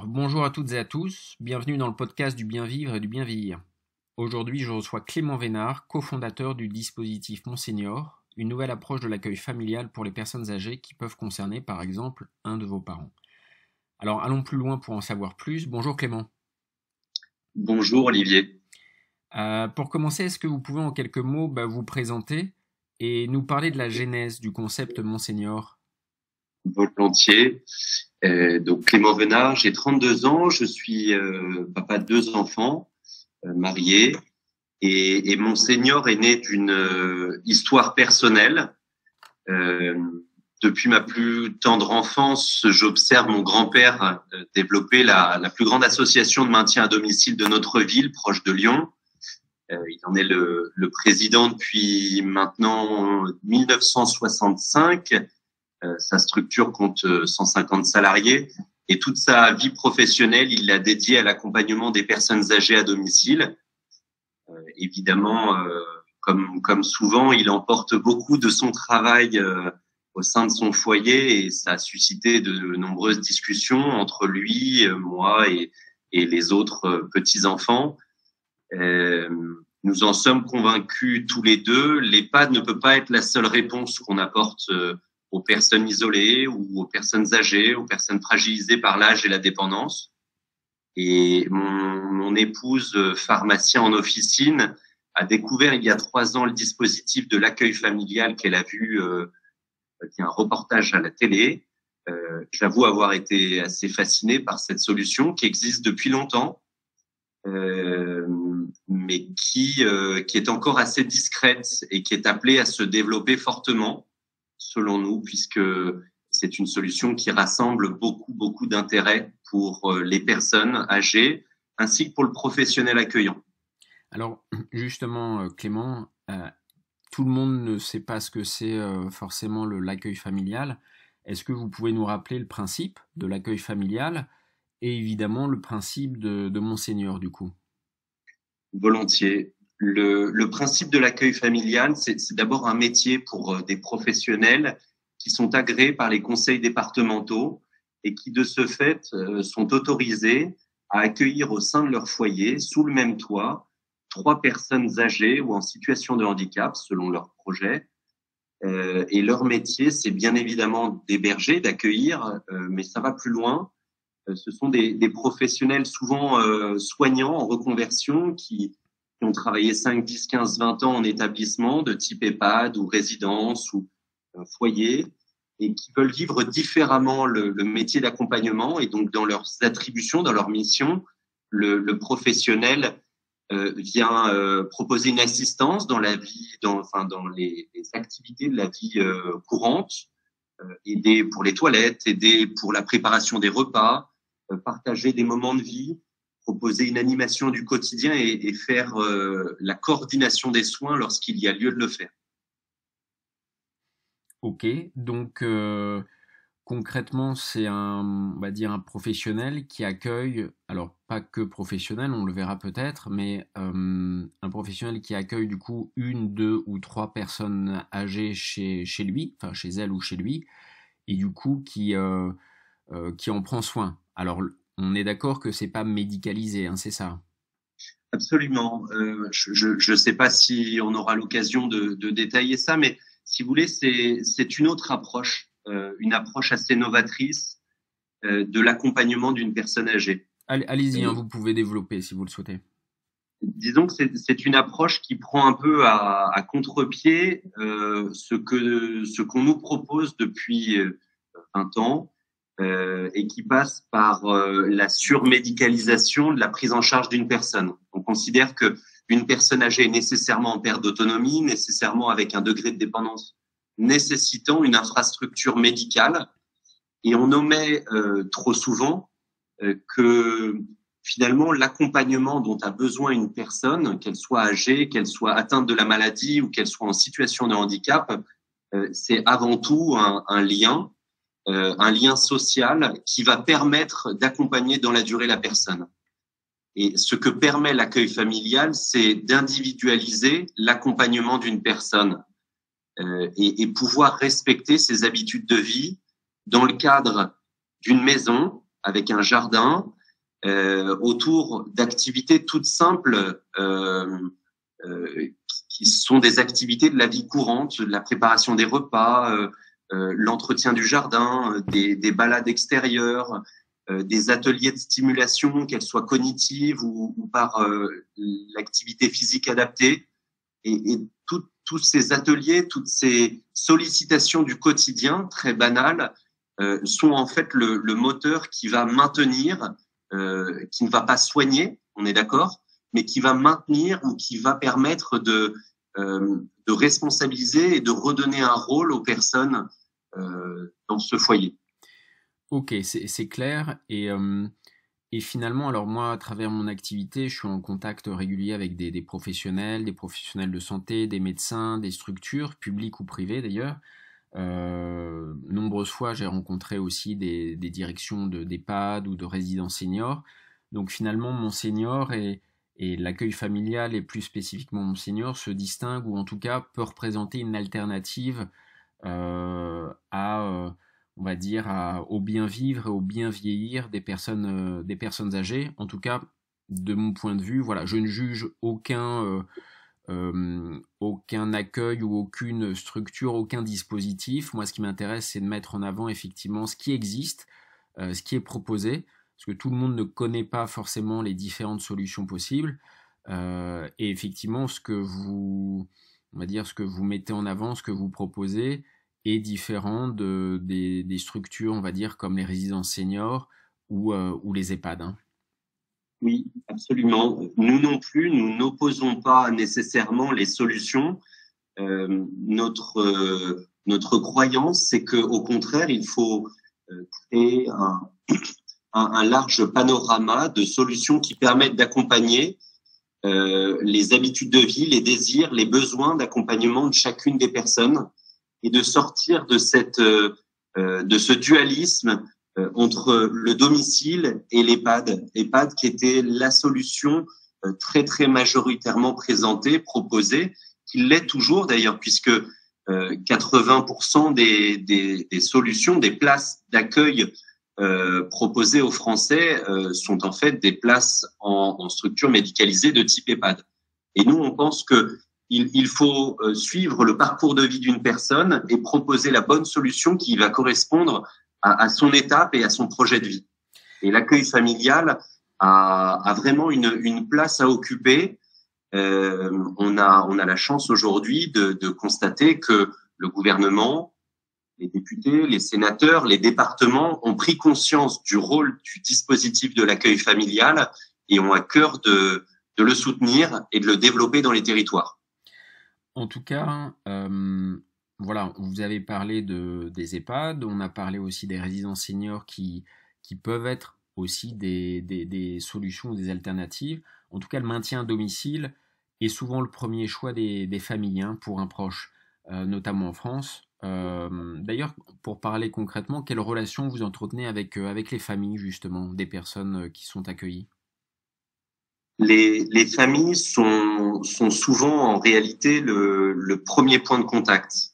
Alors, bonjour à toutes et à tous, bienvenue dans le podcast du bien vivre et du bien vieillir. Aujourd'hui, je reçois Clément Vénard, cofondateur du dispositif Monsenior, une nouvelle approche de l'accueil familial pour les personnes âgées qui peuvent concerner, par exemple, un de vos parents. Alors, allons plus loin pour en savoir plus. Bonjour Clément. Bonjour Olivier. Pour commencer, est-ce que vous pouvez en quelques mots vous présenter et nous parler de la genèse du concept Monsenior? Volontiers. Donc Clément Venard, j'ai 32 ans, je suis papa de 2 enfants, marié, et mon senior est né d'une histoire personnelle. Euh, Depuis ma plus tendre enfance, j'observe mon grand-père développer la plus grande association de maintien à domicile de notre ville, proche de Lyon. Il en est le président depuis maintenant 1965. Sa structure compte 150 salariés et toute sa vie professionnelle, il l'a dédiée à l'accompagnement des personnes âgées à domicile. Évidemment, comme souvent, il emporte beaucoup de son travail au sein de son foyer et ça a suscité de nombreuses discussions entre lui, moi et les autres petits-enfants. Nous en sommes convaincus tous les deux, l'EHPAD ne peut pas être la seule réponse qu'on apporte aux personnes isolées ou aux personnes âgées, aux personnes fragilisées par l'âge et la dépendance. Et mon épouse, pharmacien en officine, a découvert il y a 3 ans le dispositif de l'accueil familial qu'elle a vu un reportage à la télé. J'avoue avoir été assez fasciné par cette solution qui existe depuis longtemps, mais qui est encore assez discrète et qui est appelée à se développer fortement, selon nous, puisque c'est une solution qui rassemble beaucoup d'intérêt pour les personnes âgées ainsi que pour le professionnel accueillant. Alors, justement, Clément, tout le monde ne sait pas ce que c'est forcément l'accueil familial. Est-ce que vous pouvez nous rappeler le principe de l'accueil familial et évidemment le principe de Monsenior du coup? Volontiers. Le principe de l'accueil familial, c'est d'abord un métier pour des professionnels qui sont agréés par les conseils départementaux et qui, de ce fait, sont autorisés à accueillir au sein de leur foyer, sous le même toit, 3 personnes âgées ou en situation de handicap, selon leur projet. Et leur métier, c'est bien évidemment d'héberger, d'accueillir, mais ça va plus loin. Ce sont des professionnels souvent soignants en reconversion qui ont travaillé 5, 10, 15, 20 ans en établissement de type EHPAD ou résidence ou foyer et qui veulent vivre différemment le métier d'accompagnement. Et donc, dans leurs attributions, dans leur mission, le professionnel vient proposer une assistance dans la vie, dans les activités de la vie courante, aider pour les toilettes, aider pour la préparation des repas, partager des moments de vie, proposer une animation du quotidien et faire la coordination des soins lorsqu'il y a lieu de le faire. Ok, donc concrètement, c'est on va dire un professionnel qui accueille, alors pas que professionnel, on le verra peut-être, mais un professionnel qui accueille du coup une, deux ou trois personnes âgées chez lui, enfin chez elle ou chez lui, et du coup qui en prend soin. Alors on est d'accord que c'est pas médicalisé, hein, c'est ça? Absolument. Je ne sais pas si on aura l'occasion de détailler ça, mais si vous voulez, c'est une autre approche, une approche assez novatrice de l'accompagnement d'une personne âgée. Allez-y, hein, Euh, vous pouvez développer si vous le souhaitez. Disons que c'est une approche qui prend un peu à contre-pied ce qu'on nous propose depuis 20 ans et qui passe par la surmédicalisation de la prise en charge d'une personne. On considère que une personne âgée est nécessairement en perte d'autonomie, nécessairement avec un degré de dépendance nécessitant une infrastructure médicale, et on omet trop souvent que finalement l'accompagnement dont a besoin une personne, qu'elle soit âgée, qu'elle soit atteinte de la maladie ou qu'elle soit en situation de handicap, c'est avant tout un lien social qui va permettre d'accompagner dans la durée la personne. Et ce que permet l'accueil familial, c'est d'individualiser l'accompagnement d'une personne et pouvoir respecter ses habitudes de vie dans le cadre d'une maison avec un jardin, autour d'activités toutes simples qui sont des activités de la vie courante, de la préparation des repas, l'entretien du jardin, des balades extérieures, des ateliers de stimulation, qu'elles soient cognitives ou par l'activité physique adaptée. Et tous ces ateliers, toutes ces sollicitations du quotidien très banales sont en fait le moteur qui va maintenir, qui ne va pas soigner, on est d'accord, mais qui va maintenir ou qui va permettre de responsabiliser et de redonner un rôle aux personnes dans ce foyer. Ok, c'est clair. Et finalement, alors moi, à travers mon activité, je suis en contact régulier avec des professionnels de santé, des médecins, des structures, publiques ou privées d'ailleurs. Nombreuses fois, j'ai rencontré aussi des directions d'EHPAD ou de résidences seniors. Donc finalement, mon senior et l'accueil familial et plus spécifiquement mon senior se distingue ou en tout cas peut représenter une alternative on va dire, au bien vivre et au bien vieillir des personnes âgées. En tout cas, de mon point de vue, voilà, je ne juge aucun accueil ou aucune structure, aucun dispositif. Moi, ce qui m'intéresse, c'est de mettre en avant effectivement ce qui existe, ce qui est proposé, parce que tout le monde ne connaît pas forcément les différentes solutions possibles. Et effectivement, on va dire, ce que vous mettez en avant, ce que vous proposez, est différent des structures, on va dire, comme les résidences seniors ou les EHPAD. Hein. Oui, absolument. Nous non plus, nous n'opposons pas nécessairement les solutions. Notre croyance, c'est que au contraire, il faut créer un large panorama de solutions qui permettent d'accompagner les habitudes de vie, les désirs, les besoins d'accompagnement de chacune des personnes et de sortir de ce dualisme entre le domicile et l'EHPAD. EHPAD qui était la solution très très majoritairement présentée, proposée, qui l'est toujours d'ailleurs, puisque 80% des solutions, des places d'accueil proposées aux Français sont en fait des places en structure médicalisée de type EHPAD. Et nous, on pense que il faut suivre le parcours de vie d'une personne et proposer la bonne solution qui va correspondre à son étape et à son projet de vie. Et l'accueil familial a vraiment une place à occuper. On a la chance aujourd'hui de constater que le gouvernement, les députés, les sénateurs, les départements ont pris conscience du rôle du dispositif de l'accueil familial et ont à cœur de le soutenir et de le développer dans les territoires. En tout cas, voilà, vous avez parlé des EHPAD, on a parlé aussi des résidences seniors qui peuvent être aussi des solutions ou des alternatives. En tout cas, le maintien à domicile est souvent le premier choix des familles hein, pour un proche, notamment en France. D'ailleurs, pour parler concrètement, quelle relation vous entretenez avec les familles, justement, des personnes qui sont accueillies? Les familles sont souvent en réalité le premier point de contact.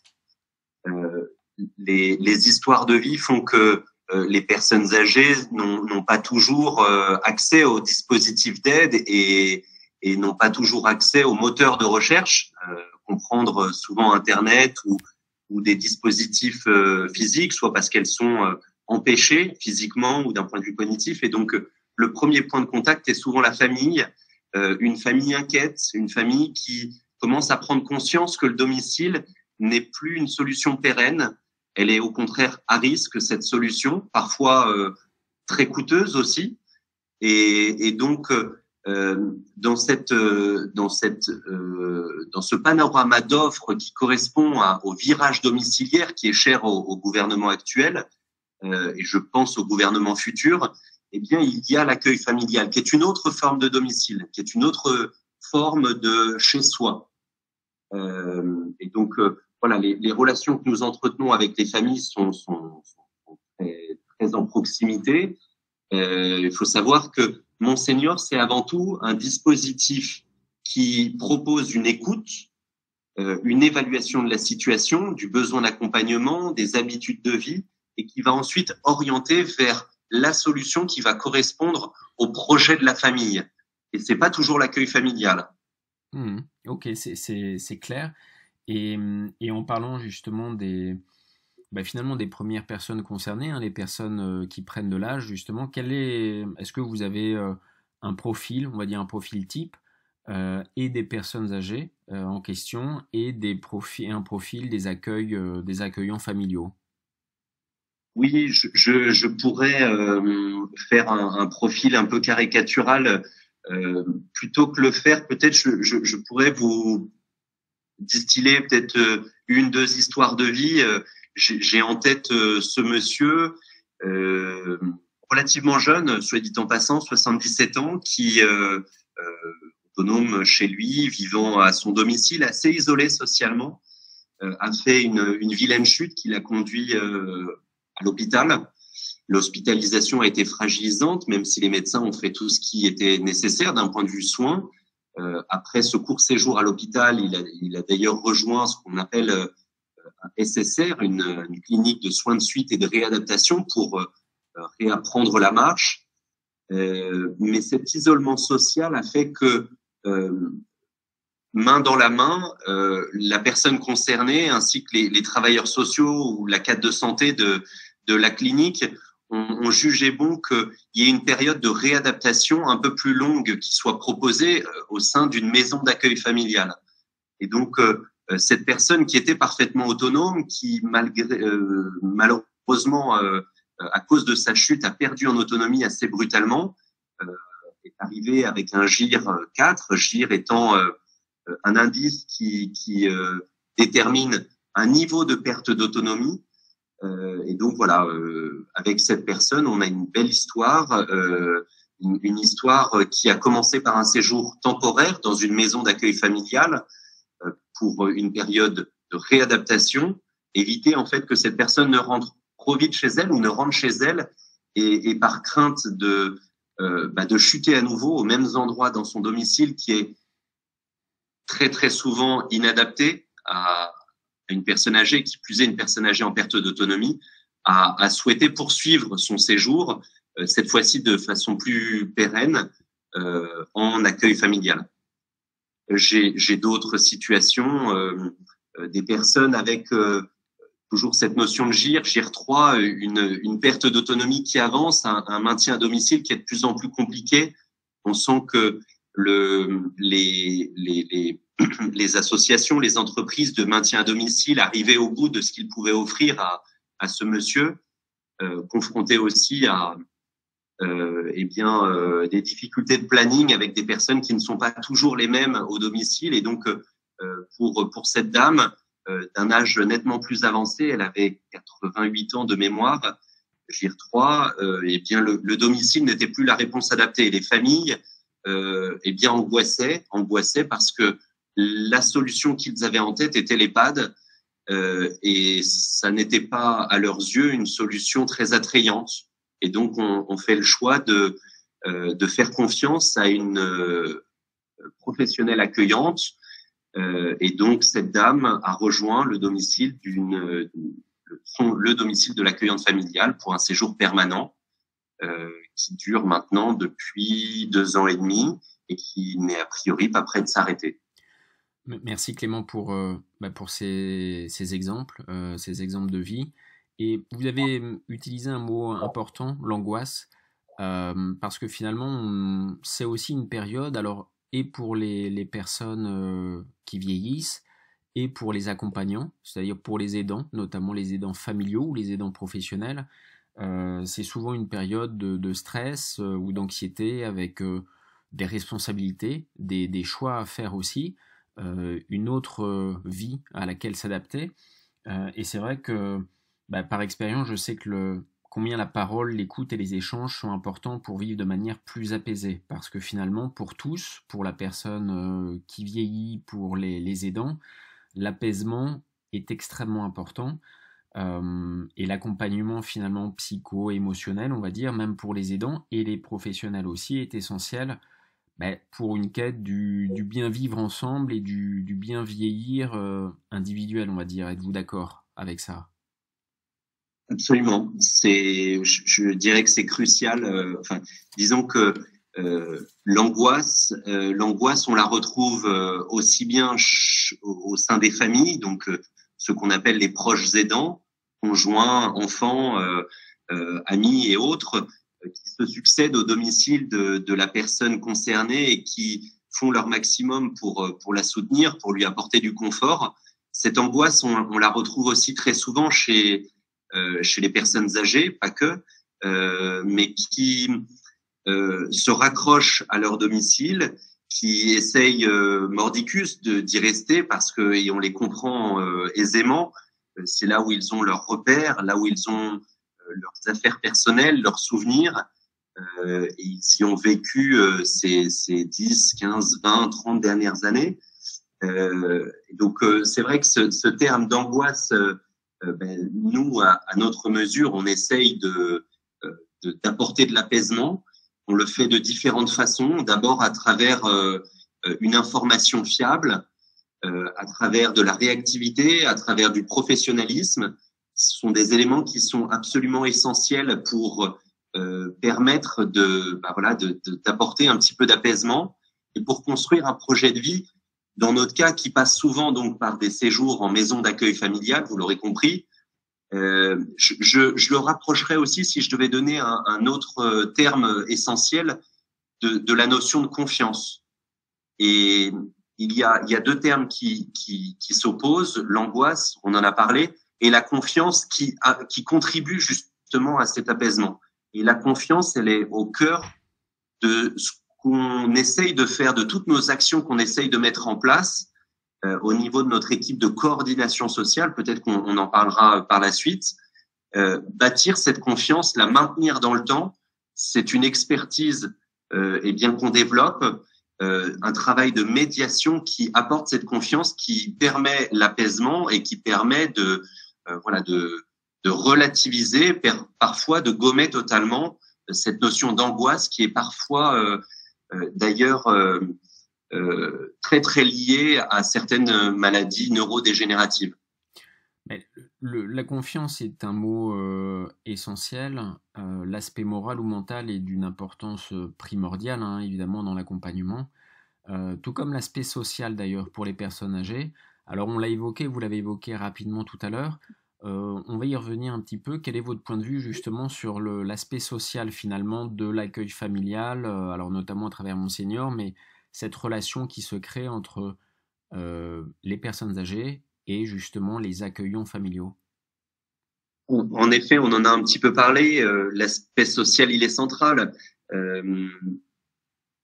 Les histoires de vie font que les personnes âgées n'ont pas toujours accès aux dispositifs d'aide et n'ont pas toujours accès aux moteurs de recherche, comprendre souvent Internet ou des dispositifs physiques, soit parce qu'elles sont empêchées physiquement ou d'un point de vue cognitif. Et donc, le premier point de contact est souvent la famille, une famille inquiète, une famille qui commence à prendre conscience que le domicile n'est plus une solution pérenne. Elle est au contraire à risque, cette solution, parfois très coûteuse aussi. Et donc, dans ce panorama d'offres qui correspond au virage domiciliaire qui est cher au gouvernement actuel, et je pense au gouvernement futur, eh bien, il y a l'accueil familial, qui est une autre forme de domicile, qui est une autre forme de chez soi. Et donc, voilà, les relations que nous entretenons avec les familles sont très, très en proximité. Il faut savoir que Mon Senior, c'est avant tout un dispositif qui propose une écoute, une évaluation de la situation, du besoin d'accompagnement, des habitudes de vie, et qui va ensuite orienter vers la solution qui va correspondre au projet de la famille. Et c'est pas toujours l'accueil familial. Ok, c'est clair. Et en parlant justement finalement des premières personnes concernées, hein, les personnes qui prennent de l'âge, justement, est-ce que vous avez un profil, on va dire un profil type, et des personnes âgées en question, et un profil des accueillants familiaux? Oui, je pourrais faire un profil un peu caricatural. Plutôt que le faire, peut-être je pourrais vous distiller peut-être une, deux histoires de vie. J'ai en tête ce monsieur euh, relativement jeune, soit dit en passant, 77 ans, qui autonome chez lui, vivant à son domicile, assez isolé socialement, a fait une vilaine chute qui l'a conduit à l'hôpital. L'hospitalisation a été fragilisante, même si les médecins ont fait tout ce qui était nécessaire d'un point de vue soins. Après ce court séjour à l'hôpital, il a d'ailleurs rejoint ce qu'on appelle un SSR, une clinique de soins de suite et de réadaptation pour réapprendre la marche. Mais cet isolement social a fait que main dans la main, la personne concernée ainsi que les travailleurs sociaux ou la cadre de santé de la clinique ont jugé bon qu'il y ait une période de réadaptation un peu plus longue qui soit proposée au sein d'une maison d'accueil familial. Et donc, cette personne qui était parfaitement autonome, qui malheureusement, à cause de sa chute, a perdu en autonomie assez brutalement, est arrivée avec un GIR 4, GIR étant un indice qui détermine un niveau de perte d'autonomie. Et donc voilà, avec cette personne, on a une belle histoire, une histoire qui a commencé par un séjour temporaire dans une maison d'accueil familial pour une période de réadaptation, éviter en fait que cette personne ne rentre trop vite chez elle ou ne rentre chez elle et par crainte de chuter à nouveau aux mêmes endroits dans son domicile qui est très très souvent inadapté à une personne âgée, qui plus est une personne âgée en perte d'autonomie, a souhaité poursuivre son séjour, cette fois-ci de façon plus pérenne, en accueil familial. J'ai d'autres situations, des personnes avec toujours cette notion de GIR, GIR 3, une perte d'autonomie qui avance, un maintien à domicile qui est de plus en plus compliqué. On sent que les associations, les entreprises de maintien à domicile arrivaient au bout de ce qu'ils pouvaient offrir à ce monsieur, confronté aussi à des difficultés de planning avec des personnes qui ne sont pas toujours les mêmes au domicile. Et donc, pour cette dame d'un âge nettement plus avancé, elle avait 88 ans de mémoire, GIR 3, le domicile n'était plus la réponse adaptée. Et les familles angoissaient parce que la solution qu'ils avaient en tête était l'EHPAD, et ça n'était pas à leurs yeux une solution très attrayante. Et donc on fait le choix de faire confiance à une professionnelle accueillante, et donc cette dame a rejoint le domicile le domicile de l'accueillante familiale pour un séjour permanent qui dure maintenant depuis 2 ans et demi et qui n'est a priori pas prêt de s'arrêter. Merci Clément pour ces exemples de vie. Et vous avez utilisé un mot important, l'angoisse, parce que finalement, c'est aussi une période, alors, et pour les personnes qui vieillissent, et pour les accompagnants, c'est-à-dire pour les aidants, notamment les aidants familiaux ou les aidants professionnels, c'est souvent une période de stress ou d'anxiété avec des responsabilités, des choix à faire aussi, une autre vie à laquelle s'adapter. Et c'est vrai que par expérience, je sais que combien la parole, l'écoute et les échanges sont importants pour vivre de manière plus apaisée. Parce que finalement, pour tous, pour la personne qui vieillit, pour les aidants, l'apaisement est extrêmement important. Et l'accompagnement finalement psycho-émotionnel, on va dire, même pour les aidants et les professionnels aussi, est essentiel pour une quête du bien vivre ensemble et du bien vieillir individuel, on va dire. Êtes-vous d'accord avec ça? Absolument. Je dirais que c'est crucial. Enfin, disons que l'angoisse, on la retrouve aussi bien au sein des familles, donc ce qu'on appelle les proches aidants, conjoints, enfants, amis et autres, qui se succèdent au domicile de la personne concernée et qui font leur maximum pour la soutenir, pour lui apporter du confort. Cette angoisse, on la retrouve aussi très souvent chez les personnes âgées, pas que, mais qui se raccrochent à leur domicile, qui essayent mordicus d'y rester parce que et on les comprend aisément. C'est là où ils ont leurs repères, là où ils ont leurs affaires personnelles, leurs souvenirs. Ils y ont vécu ces 10, 15, 20, 30 dernières années. Donc c'est vrai que ce terme d'angoisse, nous, à notre mesure, on essaye d'apporter de l'apaisement. On le fait de différentes façons. D'abord à travers une information fiable, à travers de la réactivité, à travers du professionnalisme. Ce sont des éléments qui sont absolument essentiels pour permettre d'apporter un petit peu d'apaisement et pour construire un projet de vie. Dans notre cas, qui passe souvent donc par des séjours en maison d'accueil familial, vous l'aurez compris. Je le rapprocherais aussi, si je devais donner un autre terme essentiel, de la notion de confiance. Et il y a deux termes qui s'opposent, l'angoisse, on en a parlé, et la confiance qui contribue justement à cet apaisement. Et la confiance, elle est au cœur de ce qu'on essaye de faire, de toutes nos actions qu'on essaye de mettre en place au niveau de notre équipe de coordination sociale. Peut-être qu'on en parlera par la suite. Bâtir cette confiance, la maintenir dans le temps, c'est une expertise et bien qu'on développe, un travail de médiation qui apporte cette confiance, qui permet l'apaisement et qui permet de relativiser, parfois de gommer totalement cette notion d'angoisse qui est parfois d'ailleurs très très liée à certaines maladies neurodégénératives. Mais la confiance est un mot essentiel. L'aspect moral ou mental est d'une importance primordiale, hein, évidemment, dans l'accompagnement. Tout comme l'aspect social d'ailleurs pour les personnes âgées. Alors on l'a évoqué, vous l'avez évoqué rapidement tout à l'heure. On va y revenir un petit peu. Quel est votre point de vue justement sur l'aspect social finalement de l'accueil familial, alors notamment à travers Monseigneur, mais cette relation qui se crée entre les personnes âgées et justement les accueillants familiaux? En effet, on en a un petit peu parlé. L'aspect social, il est central.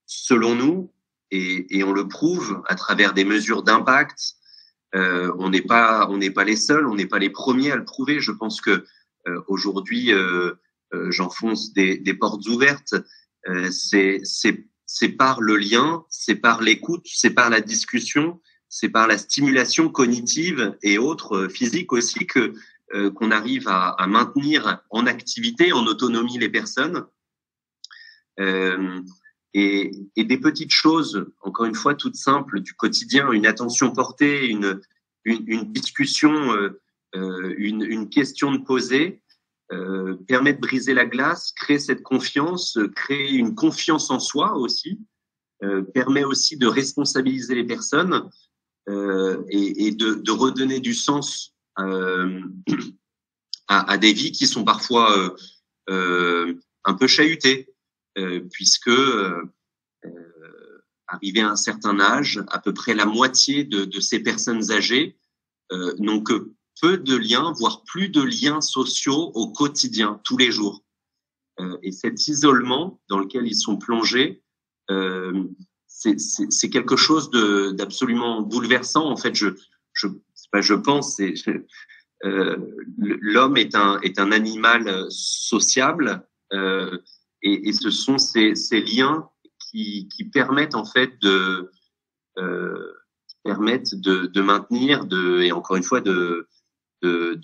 Selon nous, et on le prouve à travers des mesures d'impact, on n'est pas les seuls, on n'est pas les premiers à le prouver. Je pense que aujourd'hui, j'enfonce des portes ouvertes. C'est par le lien, c'est par l'écoute, c'est par la discussion, c'est par la stimulation cognitive et autres physique aussi que qu'on arrive à maintenir en activité, en autonomie les personnes. Et des petites choses, encore une fois, toutes simples du quotidien, une attention portée, une discussion, une question de poser, permet de briser la glace, créer cette confiance, créer une confiance en soi aussi, permet aussi de responsabiliser les personnes et de redonner du sens à des vies qui sont parfois un peu chahutées. Puisque arrivé à un certain âge, à peu près la moitié de ces personnes âgées n'ont que peu de liens, voire plus de liens sociaux au quotidien, tous les jours. Et cet isolement dans lequel ils sont plongés, c'est quelque chose d'absolument bouleversant. En fait, je pense, l'homme est un animal sociable. Et ce sont ces liens qui permettent en fait de maintenir, et encore une fois de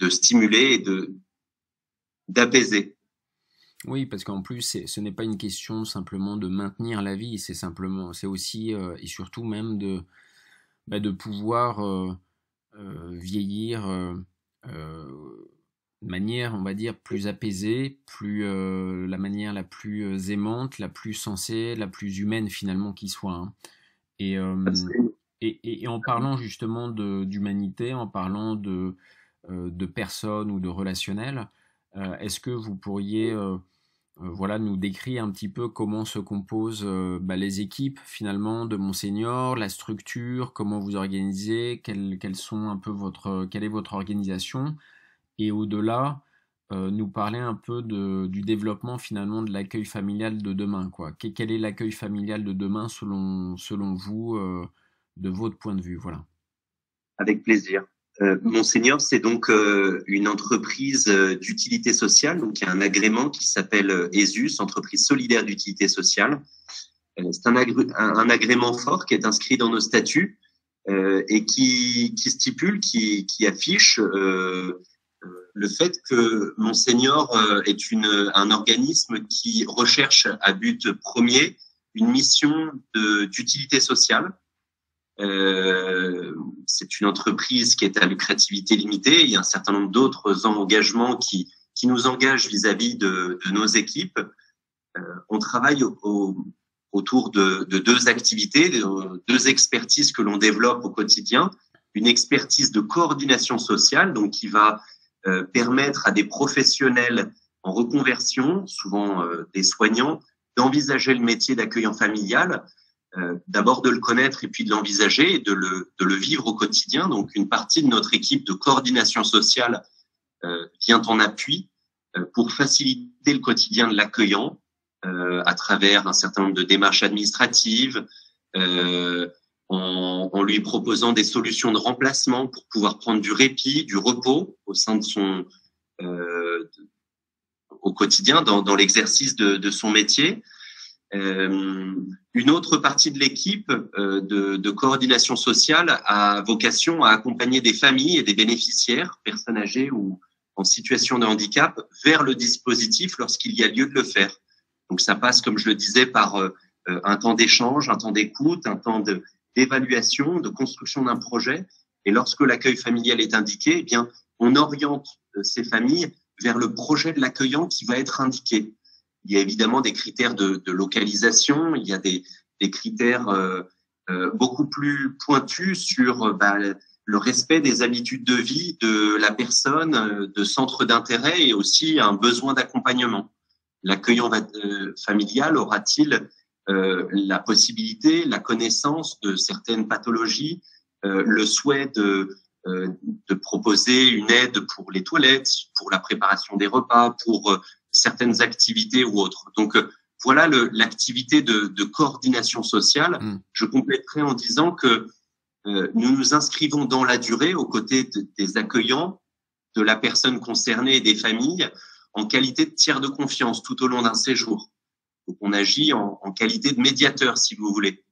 stimuler et d'apaiser. Oui, parce qu'en plus, ce n'est pas une question simplement de maintenir la vie, c'est aussi et surtout même de pouvoir vieillir manière, on va dire, plus apaisée, la manière la plus aimante, la plus sensée, la plus humaine finalement qui soit, hein. Et, euh, Absolument. et en parlant justement d'humanité, en parlant de personnes ou de relationnel, est-ce que vous pourriez voilà, nous décrire un petit peu comment se composent les équipes finalement de Monseigneur, la structure, comment vous organisez, quelles sont un peu quelle est votre organisation, et au-delà, nous parler un peu du développement finalement de l'accueil familial de demain, quoi. Quel est l'accueil familial de demain selon vous, de votre point de vue, voilà. Avec plaisir. Monseigneur, c'est donc une entreprise d'utilité sociale, donc il y a un agrément qui s'appelle ESUS, entreprise solidaire d'utilité sociale. C'est un agrément fort qui est inscrit dans nos statuts et qui stipule, qui affiche le fait que Monseigneur est un organisme qui recherche à but premier une mission d'utilité sociale. C'est une entreprise qui est à lucrativité limitée. Il y a un certain nombre d'autres engagements qui nous engagent vis-à-vis de nos équipes. On travaille autour de deux activités, deux expertises que l'on développe au quotidien. Une expertise de coordination sociale, donc qui va permettre à des professionnels en reconversion, souvent des soignants, d'envisager le métier d'accueillant familial, d'abord de le connaître et puis de l'envisager et de le vivre au quotidien. Donc, une partie de notre équipe de coordination sociale vient en appui pour faciliter le quotidien de l'accueillant à travers un certain nombre de démarches administratives, en lui proposant des solutions de remplacement pour pouvoir prendre du répit, du repos au sein de au quotidien, dans l'exercice de son métier. Une autre partie de l'équipe de coordination sociale a vocation à accompagner des familles et des bénéficiaires, personnes âgées ou en situation de handicap, vers le dispositif lorsqu'il y a lieu de le faire. Donc ça passe, comme je le disais, par un temps d'échange, un temps d'écoute, un temps d'évaluation, de construction d'un projet. Et lorsque l'accueil familial est indiqué, eh bien, on oriente ces familles vers le projet de l'accueillant qui va être indiqué. Il y a évidemment des critères de localisation, il y a des critères beaucoup plus pointus sur le respect des habitudes de vie de la personne, de centres d'intérêt et aussi un besoin d'accompagnement. L'accueillant familial aura-t-il la possibilité, la connaissance de certaines pathologies, le souhait de proposer une aide pour les toilettes, pour la préparation des repas, pour certaines activités ou autres. Donc, voilà l'activité de coordination sociale. Je compléterai en disant que nous nous inscrivons dans la durée aux côtés des accueillants, de la personne concernée et des familles en qualité de tiers de confiance tout au long d'un séjour. Donc, on agit en qualité de médiateur, si vous voulez.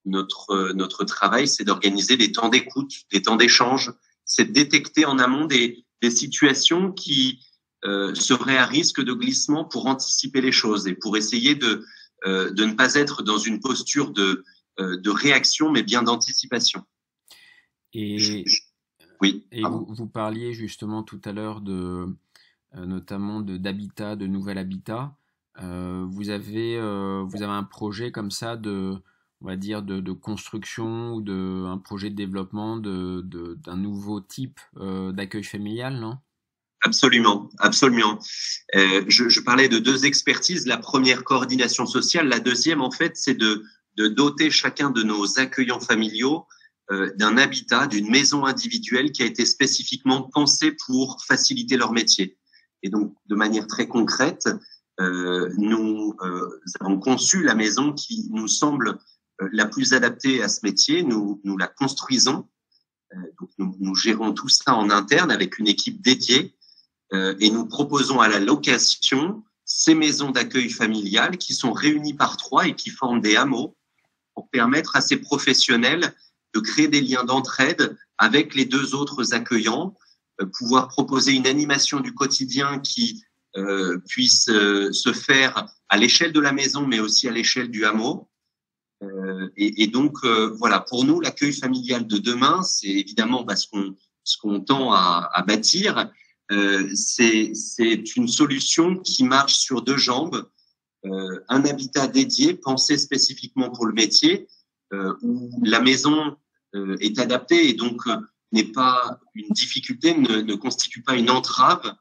Notre travail, c'est d'organiser des temps d'écoute, des temps d'échange, c'est de détecter en amont des situations qui seraient à risque de glissement pour anticiper les choses et pour essayer de ne pas être dans une posture de réaction, mais bien d'anticipation. Oui. Et vous parliez justement tout à l'heure notamment d'habitat, de nouvel habitat. Vous avez un projet comme ça on va dire de construction ou un projet de développement d'un nouveau type d'accueil familial, non? Absolument, absolument. Je parlais de deux expertises. La première, coordination sociale. La deuxième, en fait, c'est de doter chacun de nos accueillants familiaux d'un habitat, d'une maison individuelle qui a été spécifiquement pensée pour faciliter leur métier. Et donc, de manière très concrète, nous avons conçu la maison qui nous semble la plus adaptée à ce métier. Nous la construisons. Donc, nous gérons tout ça en interne avec une équipe dédiée. Et nous proposons à la location ces maisons d'accueil familial qui sont réunies par 3 et qui forment des hameaux pour permettre à ces professionnels de créer des liens d'entraide avec les 2 autres accueillants, pouvoir proposer une animation du quotidien qui puisse se faire à l'échelle de la maison, mais aussi à l'échelle du hameau. Et donc, voilà, pour nous, l'accueil familial de demain, c'est évidemment ce qu'on tend à bâtir. c'est une solution qui marche sur deux jambes. Un habitat dédié, pensé spécifiquement pour le métier, où la maison est adaptée et donc n'est pas une difficulté, ne constitue pas une entrave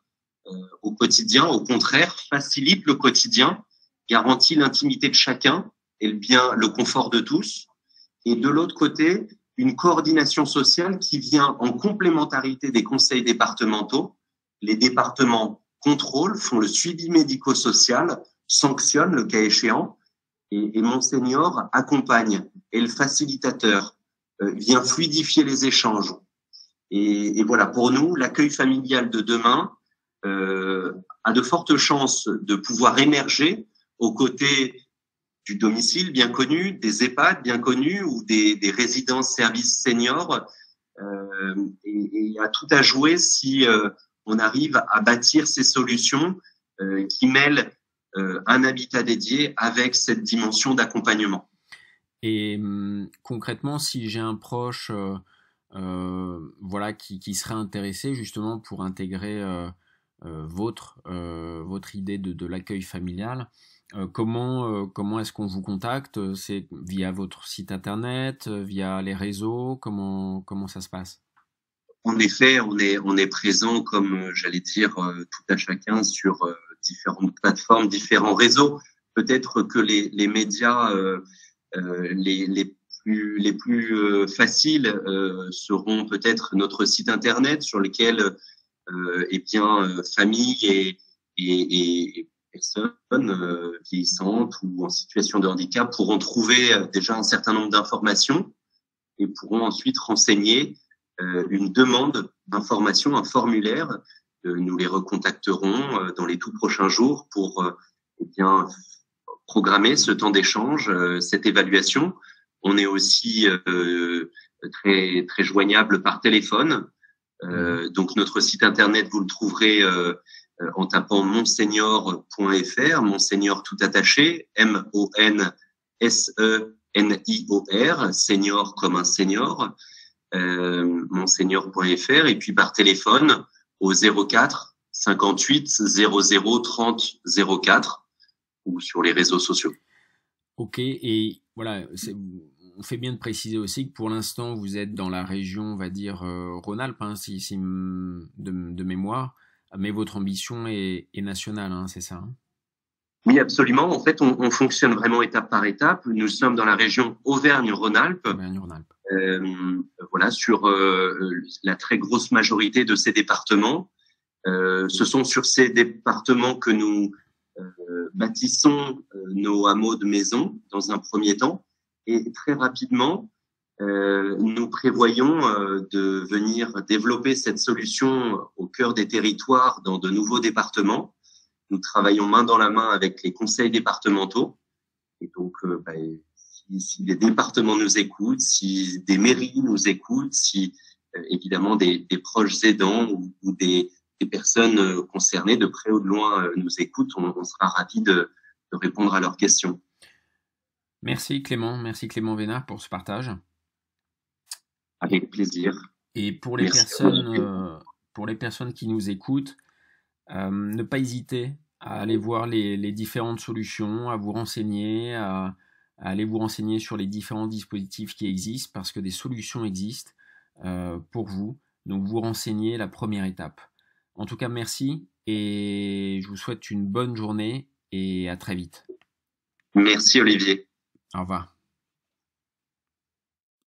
au quotidien. Au contraire, facilite le quotidien, garantit l'intimité de chacun et le confort de tous. Et de l'autre côté, une coordination sociale qui vient en complémentarité des conseils départementaux. Les départements contrôlent, font le suivi médico-social, sanctionnent le cas échéant, et mon senior accompagne, est le facilitateur, vient fluidifier les échanges. Et voilà, pour nous, l'accueil familial de demain a de fortes chances de pouvoir émerger aux côtés du domicile bien connu, des EHPAD bien connus ou des résidences services seniors. Et il y a tout à jouer si on arrive à bâtir ces solutions qui mêlent un habitat dédié avec cette dimension d'accompagnement. Et concrètement, si j'ai un proche voilà, qui serait intéressé justement pour intégrer votre idée de l'accueil familial, comment est-ce qu'on vous contacte? C'est via votre site internet, via les réseaux? Comment ça se passe? En effet, on est présent, comme j'allais dire, tout à chacun sur différentes plateformes, différents réseaux. Peut-être que les médias les plus faciles seront peut-être notre site internet sur lequel eh bien familles et personnes vieillissantes ou en situation de handicap pourront trouver déjà un certain nombre d'informations et pourront ensuite renseigner une demande d'information, un formulaire. Nous les recontacterons dans les tout prochains jours pour eh bien programmer ce temps d'échange, cette évaluation. On est aussi très très joignable par téléphone. Donc notre site internet, vous le trouverez en tapant monsenior.fr, monsenior tout attaché, MONSENIOR, senior comme un senior, monsenior.fr, et puis par téléphone au 04 58 00 30 04 ou sur les réseaux sociaux. Ok, et voilà, on fait bien de préciser aussi que pour l'instant vous êtes dans la région, on va dire Rhône-Alpes, hein, de mémoire, mais votre ambition est nationale, hein, c'est ça, hein? Oui, absolument. En fait, on fonctionne vraiment étape par étape. Nous sommes dans la région Auvergne-Rhône-Alpes. Auvergne-Rhône-Alpes. Voilà, sur la très grosse majorité de ces départements. Ce sont sur ces départements que nous bâtissons nos hameaux de maison dans un premier temps. Et très rapidement, nous prévoyons de venir développer cette solution au cœur des territoires dans de nouveaux départements. Nous travaillons main dans la main avec les conseils départementaux. Et donc, si des départements nous écoutent, si des mairies nous écoutent, si évidemment des proches aidants ou des personnes concernées de près ou de loin nous écoutent, on sera ravis de répondre à leurs questions. Merci Clément Vénard pour ce partage. Avec plaisir. Et pour les personnes qui nous écoutent, ne pas hésiter à aller voir les différentes solutions, à vous renseigner, à aller vous renseigner sur les différents dispositifs qui existent, parce que des solutions existent pour vous. Donc vous renseignez, la première étape. En tout cas, merci et je vous souhaite une bonne journée et à très vite. Merci Olivier. Au revoir.